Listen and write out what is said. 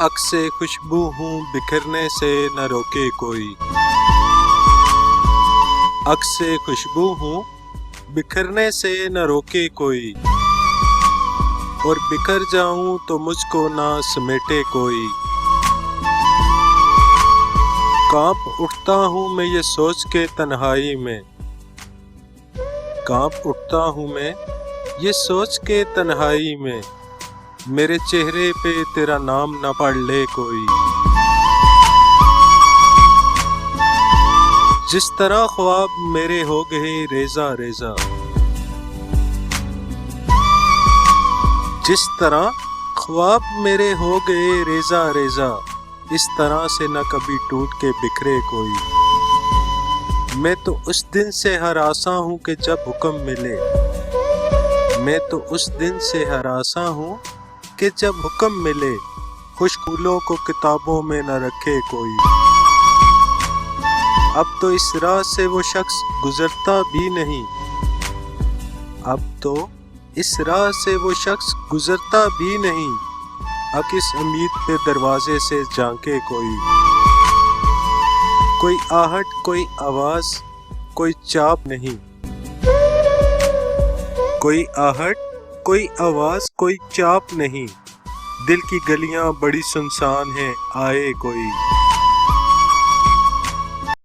عکس سے خوشبو ہوں بکھرنے سے نہ روکے کوئی، عکس سے خوشبو ہوں بکھرنے سے نہ روکے کوئی، اور بکھر جاؤں تو مجھ کو نہ سمیٹے کوئی۔ کانپ اٹھتا ہوں میں یہ سوچ کے تنہائی میں، کانپ اٹھتا ہوں میں یہ سوچ کے تنہائی میں، میرے چہرے پہ تیرا نام نہ پڑھ لے کوئی۔ جس طرح خواب میرے ہو گئے ریزہ ریزہ، جس طرح خواب میرے ہو گئے ریزہ ریزہ، اس طرح سے نہ کبھی ٹوٹ کے بکھرے کوئی۔ میں تو اس دن سے ہراساں ہوں کہ جب حکم ملے، میں تو اس دن سے ہراساں ہوں کہ جب حکم ملے، خوش پھولوں کو کتابوں میں نہ رکھے کوئی۔ اب تو اس راہ سے وہ شخص گزرتا بھی نہیں، اب تو اس راہ سے وہ شخص گزرتا بھی نہیں، کس امید پہ دروازے سے جھانکے کوئی۔ کوئی آہٹ کوئی آواز کوئی چاپ نہیں، کوئی آہٹ کوئی آواز کوئی چاپ نہیں، دل کی گلیاں بڑی سنسان ہیں آئے کوئی۔